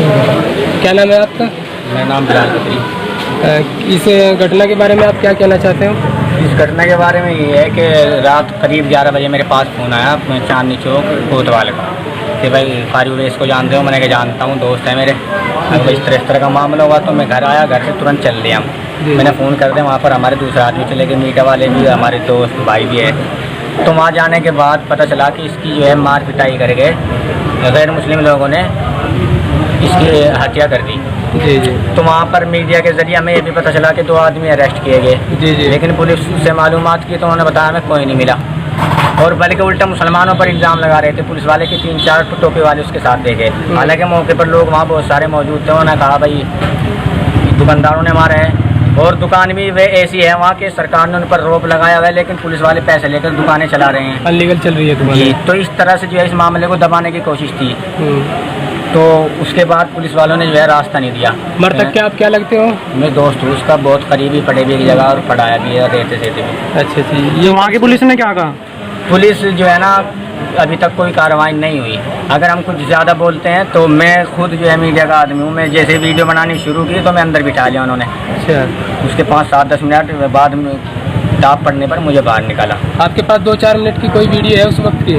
क्या नाम है आपका? मेरा नाम बिलाल खत्री। इस घटना के बारे में आप क्या कहना चाहते हो? इस घटना के बारे में ये है कि रात करीब 11 बजे मेरे पास फ़ोन आया चांदनी चौक कोतवाल का कि भाई फारूक रेस को जानते हो? मैंने कहा जानता हूँ, दोस्त है मेरे। अगर इस तरह का मामला हुआ तो मैं घर आया, घर से तुरंत चल लिया। मैंने फ़ोन कर दिया, वहाँ पर हमारे दूसरे आदमी चले गए, मीडिया वाले भी, हमारे दोस्त भाई भी है। तो वहाँ जाने के बाद पता चला कि इसकी जो है मार पिटाई करके गैर मुस्लिम लोगों ने इसकी हत्या कर दी। जी जी। तो वहाँ पर मीडिया के जरिए हमें ये भी पता चला कि 2 आदमी अरेस्ट किए गए। जी जी। लेकिन पुलिस से मालूमात की तो उन्होंने बताया हमें कोई नहीं मिला, और बल्कि उल्टा मुसलमानों पर इल्ज़ाम लगा रहे थे। पुलिस वाले के 3-4 टोपी वाले उसके साथ दे गए। हालांकि मौके पर लोग वहाँ बहुत सारे मौजूद थे। उन्होंने कहा भाई दुकानदारों ने मारे हैं, और दुकान भी वे ऐसी है वहाँ के सरकार ने उन पर रोक लगाया हुआ है, लेकिन पुलिस वाले पैसे लेकर दुकानें चला रहे हैं, अनलीगल चल रही है दुकान। जी। तो इस तरह से जो है इस मामले को दबाने की कोशिश थी। तो उसके बाद पुलिस वालों ने जो है रास्ता नहीं दिया। मृतक क्या आप क्या लगते हो? मैं दोस्त हूँ उसका, बहुत करीबी पड़े भी एक जगह और पढ़ाया भी है, रहते थे भी। अच्छा जी। ये वहाँ की पुलिस ने क्या कहा? पुलिस जो है ना अभी तक कोई कार्रवाई नहीं हुई। अगर हम कुछ ज़्यादा बोलते हैं तो मैं खुद जो है मीडिया का आदमी हूँ, मैं जैसे वीडियो बनानी शुरू की तो मैं अंदर बिठा लिया उन्होंने। अच्छा। उसके 5-7-10 मिनट बाद में डाप पड़ने पर मुझे बाहर निकाला। आपके पास 2-4 मिनट की कोई वीडियो है उस वक्त की?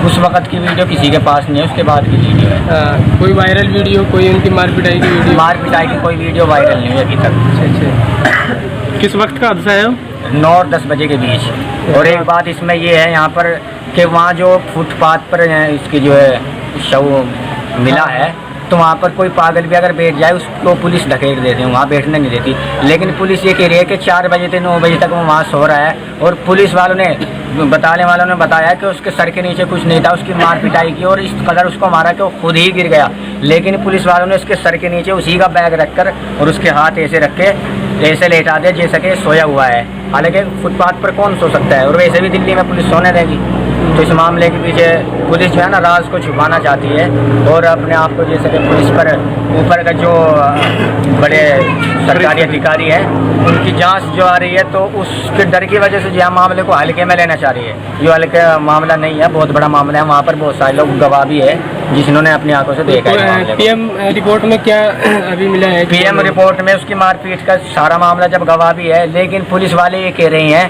उस वक्त की वीडियो किसी के पास नहीं है, उसके बाद की वीडियो है। कोई वायरल वीडियो, कोई उनकी मार पिटाई की वीडियो? मार पिटाई की कोई वीडियो वायरल नहीं हुई अभी तक। अच्छा। किस वक्त का हादसा है? 9 और 10 बजे के बीच। और एक बात इसमें ये है यहाँ पर कि वहाँ जो फुटपाथ पर इसकी जो है शव मिला है, तो वहाँ पर कोई पागल भी अगर बैठ जाए उसको पुलिस ढकेल देती है, वहाँ बैठने नहीं देती। लेकिन पुलिस ये कह रही है कि 4 बजे से 9 बजे तक वो वहाँ सो रहा है, और पुलिस वालों ने बताने वालों ने बताया कि उसके सर के नीचे कुछ नहीं था। उसकी मार पिटाई की और इस कदर उसको मारा कि वो खुद ही गिर गया। लेकिन पुलिस वालों ने उसके सर के नीचे उसी का बैग रखकर और उसके हाथ ऐसे रख के ऐसे लेटा दिया जैसे कि सोया हुआ है। हालांकि फुटपाथ पर कौन सो सकता है, और वैसे भी दिल्ली में पुलिस सोने देगी। तो इस मामले के पीछे पुलिस जो है ना राज को छुपाना चाहती है, और अपने आप को जैसे कि पुलिस पर ऊपर का जो बड़े सरकारी अधिकारी हैं उनकी जांच जो आ रही है, तो उसके डर की वजह से जो है मामले को हल्के में लेना चाह रही है। जो हल्के मामला नहीं है, बहुत बड़ा मामला है। वहाँ पर बहुत सारे लोग गवाह भी है जिन्होंने अपनी आंखों से देखा है। पीएम रिपोर्ट में क्या अभी मिला है? पीएम रिपोर्ट में उसकी मारपीट का सारा मामला जब गवाह भी है, लेकिन पुलिस वाले ये कह रही हैं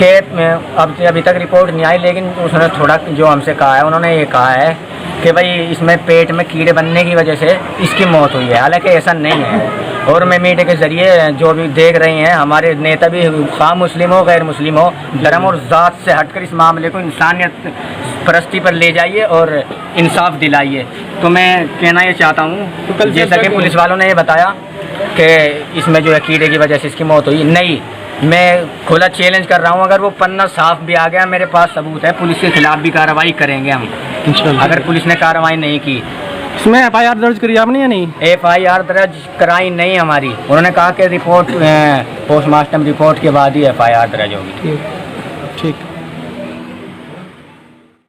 कि अभी तक रिपोर्ट नहीं आई। लेकिन उसने थोड़ा जो हमसे कहा है, उन्होंने ये कहा है कि भाई इसमें पेट में कीड़े बनने की वजह से इसकी मौत हुई है। हालांकि ऐसा नहीं है, और मैं मीडिया के ज़रिए जो भी देख रही हैं, हमारे नेता भी खा मुस्लिम हो गैर मुस्लिम हो, धर्म और ज़ात से हटकर इस मामले को इंसानियत परस्ती पर ले जाइए और इंसाफ दिलाइए। तो मैं कहना ये चाहता हूँ, जैसा कि पुलिस वालों ने ये बताया कि इसमें जो है कीड़े की वजह से इसकी मौत हुई, नहीं, मैं खुला चैलेंज कर रहा हूँ। अगर वो पन्ना साफ भी आ गया, मेरे पास सबूत है, पुलिस के खिलाफ भी कार्रवाई करेंगे हम। अगर पुलिस ने कार्रवाई नहीं की। इसमें FIR दर्ज करी आपने या नहीं? FIR दर्ज कराई नहीं हमारी। उन्होंने कहा कि रिपोर्ट पोस्टमार्टम रिपोर्ट के बाद ही FIR दर्ज होगी। ठीक।